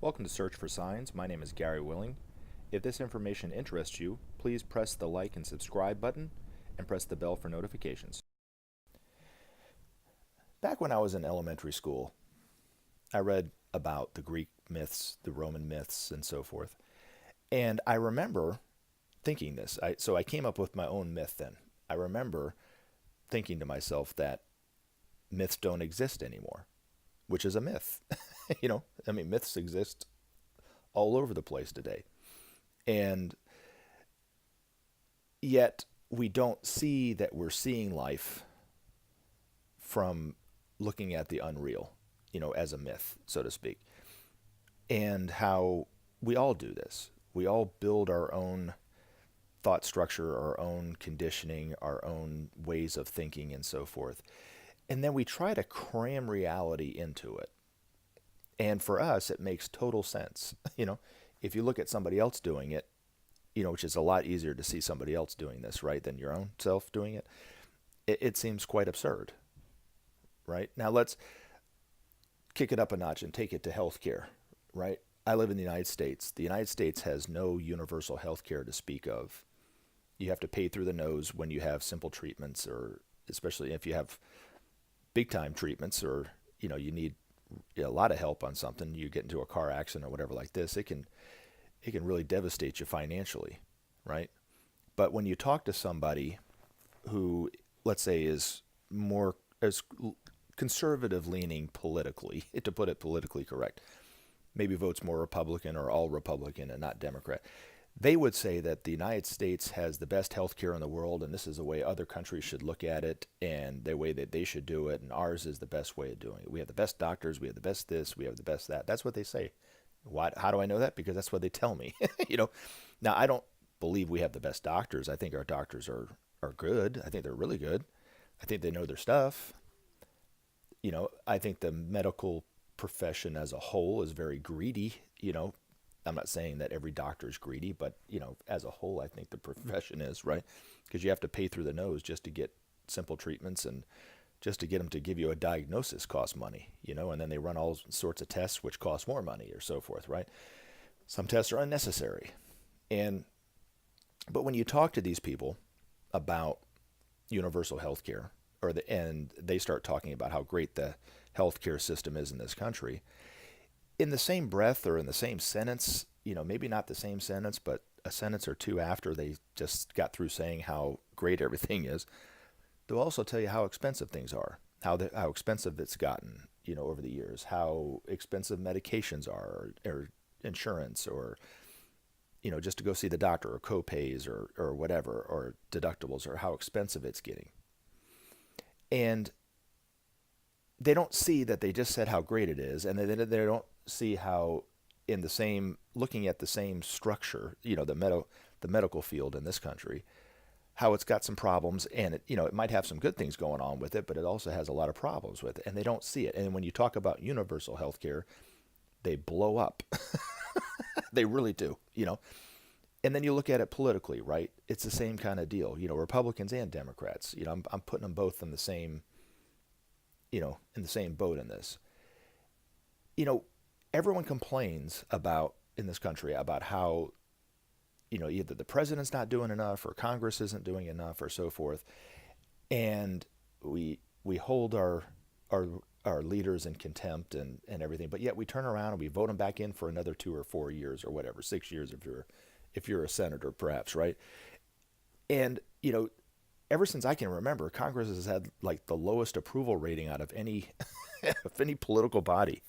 Welcome to Search for Signs. My name is Gary Willing. If this information interests you, please press the like and subscribe button and press the bell for notifications. Back when I was in elementary school, I read about the Greek myths, the Roman myths, and so forth. And I remember thinking this. So I came up with my own myth then. I remember thinking to myself that myths don't exist anymore, which is a myth. Myths exist all over the place today. And yet we don't see that we're seeing life from looking at the unreal, as a myth, so to speak. And how we all do this. We all build our own thought structure, our own conditioning, our own ways of thinking, and so forth. And then we try to cram reality into it. And for us, it makes total sense. If you look at somebody else doing it, which is a lot easier to see somebody else doing this, right, than your own self doing it, it seems quite absurd, right? Now let's kick it up a notch and take it to healthcare, right? I live in the United States. The United States has no universal health care to speak of. You have to pay through the nose when you have simple treatments, or especially if you have big time treatments, or you need a lot of help on something. You get into a car accident or whatever like this, it can really devastate you financially, right? But when you talk to somebody who, let's say, is more as conservative leaning politically, to put it politically correct, maybe votes more Republican or all Republican and not Democrat, they would say that the United States has the best health care in the world, and this is the way other countries should look at it, and the way that they should do it, and ours is the best way of doing it. We have the best doctors, we have the best this, we have the best that. That's what they say. How do I know that? Because that's what they tell me. Now, I don't believe we have the best doctors. I think our doctors are good. I think they're really good. I think they know their stuff. I think the medical profession as a whole is very greedy. I'm not saying that every doctor is greedy, but as a whole, I think the profession is, right? Because you have to pay through the nose just to get simple treatments, and just to get them to give you a diagnosis costs money, and then they run all sorts of tests which cost more money, or so forth, right? Some tests are unnecessary. But when you talk to these people about universal health care, and they start talking about how great the healthcare system is in this country, in the same breath or in the same sentence, maybe not the same sentence, but a sentence or two after they just got through saying how great everything is, they'll also tell you how expensive things are, how expensive it's gotten, over the years, how expensive medications are, or insurance, or, just to go see the doctor, or co-pays, or whatever, or deductibles, or how expensive it's getting. And they don't see that they just said how great it is, and they don't see how, looking at the same structure, the medical field in this country, how it's got some problems, and it might have some good things going on with it, but it also has a lot of problems with it, and they don't see it. And when you talk about universal health care, they blow up. They really do, And then you look at it politically, right? It's the same kind of deal, Republicans and Democrats. I'm putting them both in the same, in the same boat in this. Everyone complains in this country about how, either the president's not doing enough, or Congress isn't doing enough, or so forth. And we hold our leaders in contempt and everything, but yet we turn around and we vote them back in for another 2 or 4 years, or whatever, 6 years if you're a senator, perhaps, right? And ever since I can remember, Congress has had like the lowest approval rating out of any of any political body.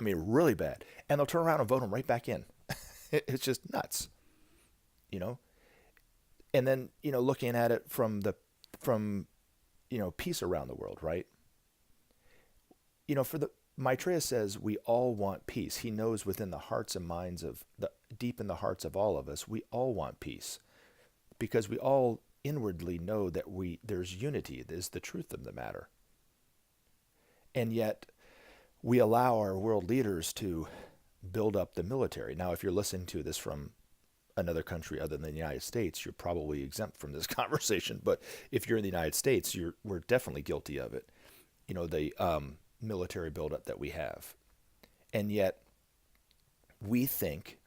I mean, really bad. And they'll turn around and vote them right back in. It's just nuts, And then looking at it from peace around the world, right? Maitreya says we all want peace. He knows within the hearts and minds deep in the hearts of all of us, we all want peace, because we all inwardly know that there's unity. There's the truth of the matter. And yet we allow our world leaders to build up the military. Now, if you're listening to this from another country other than the United States, you're probably exempt from this conversation. But if you're in the United States, we're definitely guilty of it. The military buildup that we have. And yet we think,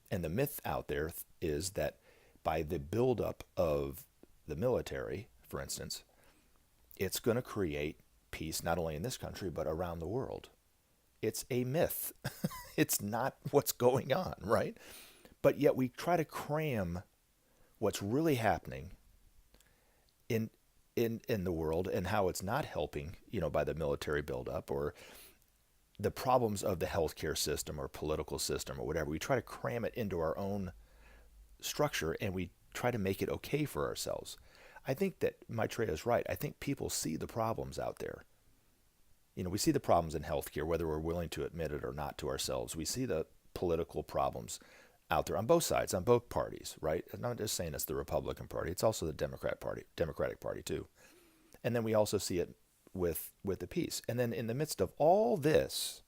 and the myth out there is that by the buildup of the military, for instance, it's going to create peace not only in this country but around the world. It's a myth. It's not what's going on, right? But yet we try to cram what's really happening in the world and how it's not helping, by the military buildup or the problems of the healthcare system or political system or whatever. We try to cram it into our own structure and we try to make it okay for ourselves. I think that Maitreya is right. I think people see the problems out there. We see the problems in healthcare, whether we're willing to admit it or not to ourselves. We see the political problems out there on both sides, on both parties, right? I'm not just saying it's the Republican Party. It's also the Democratic Party too. And then we also see it with the peace. And then in the midst of all this,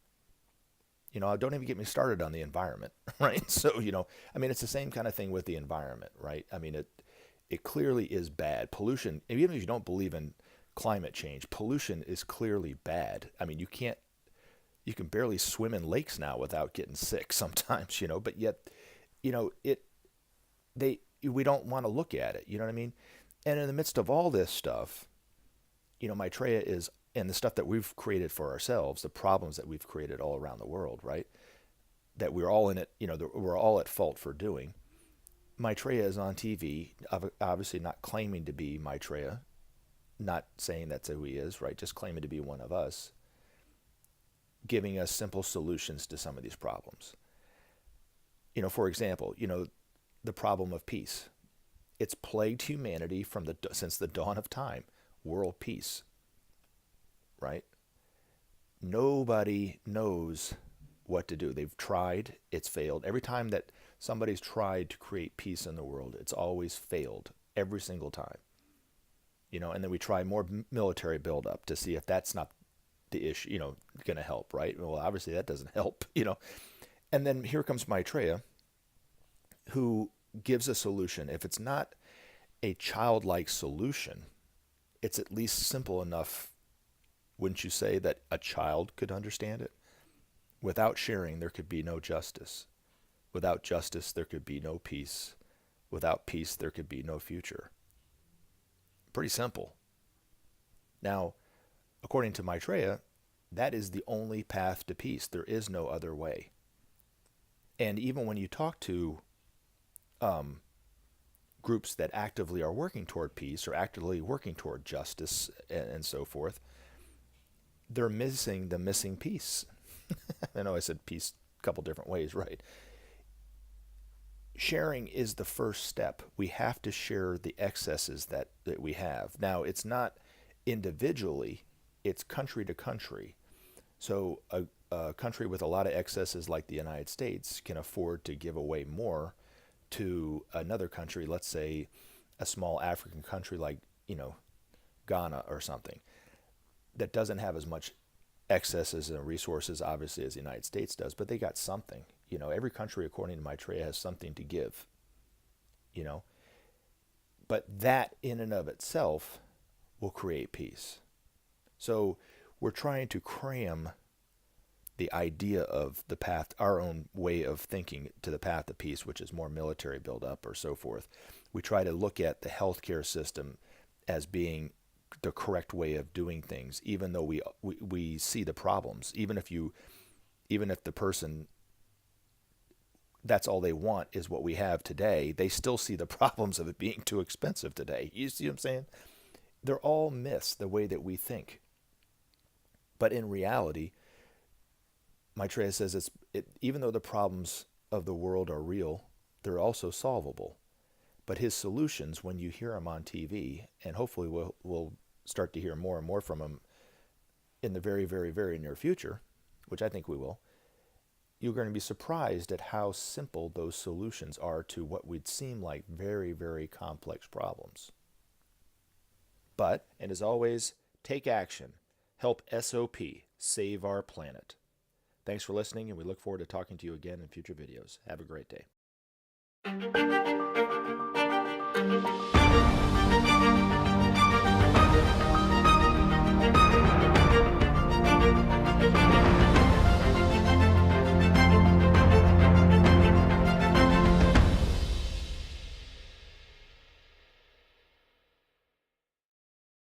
don't even get me started on the environment, right? So, it's the same kind of thing with the environment, right? It clearly is bad. Pollution, even if you don't believe in climate change, pollution is clearly bad. You can barely swim in lakes now without getting sick sometimes, but yet, we don't want to look at it, you know what I mean? And in the midst of all this stuff, Maitreya is, and the stuff that we've created for ourselves, the problems that we've created all around the world, right? That we're all in it, we're all at fault for doing. Maitreya is on TV, obviously not claiming to be Maitreya, not saying that's who he is, right? Just claiming to be one of us, giving us simple solutions to some of these problems. For example, the problem of peace. It's plagued humanity since the dawn of time. World peace, right? Nobody knows what to do. They've tried, it's failed. Every time that somebody's tried to create peace in the world, it's always failed, every single time. And then we try more military buildup to see if that's not the issue, going to help, right? Well, obviously that doesn't help, And then here comes Maitreya, who gives a solution. If it's not a childlike solution, it's at least simple enough, wouldn't you say, that a child could understand it? Without sharing, there could be no justice. Without justice, there could be no peace. Without peace, there could be no future. Pretty simple. Now, according to Maitreya, that is the only path to peace. There is no other way. And even when you talk to groups that actively are working toward peace or actively working toward justice and so forth, they're missing the missing piece. I know I said peace a couple different ways, right? Sharing is the first step. We have to share the excesses that we have. Now, it's not individually, it's country to country. So a country with a lot of excesses like the United States can afford to give away more to another country, let's say a small African country like, Ghana or something, that doesn't have as much excesses and resources, obviously, as the United States does, but they got something. Every country, according to Maitreya, has something to give, But that in and of itself will create peace. So we're trying to cram the idea of the path, our own way of thinking, to the path of peace, which is more military buildup or so forth. We try to look at the healthcare system as being the correct way of doing things, even though we see the problems. Even if the person, that's all they want is what we have today, they still see the problems of it being too expensive today. You see what I'm saying? They're all myths, the way that we think. But in reality, Maitreya says even though the problems of the world are real, they're also solvable. But his solutions, when you hear him on TV, and hopefully we'll start to hear more and more from him in the very, very, very near future, which I think we will, you're going to be surprised at how simple those solutions are to what would seem like very, very complex problems. But, and as always, take action. Help SOP save our planet. Thanks for listening, and we look forward to talking to you again in future videos. Have a great day.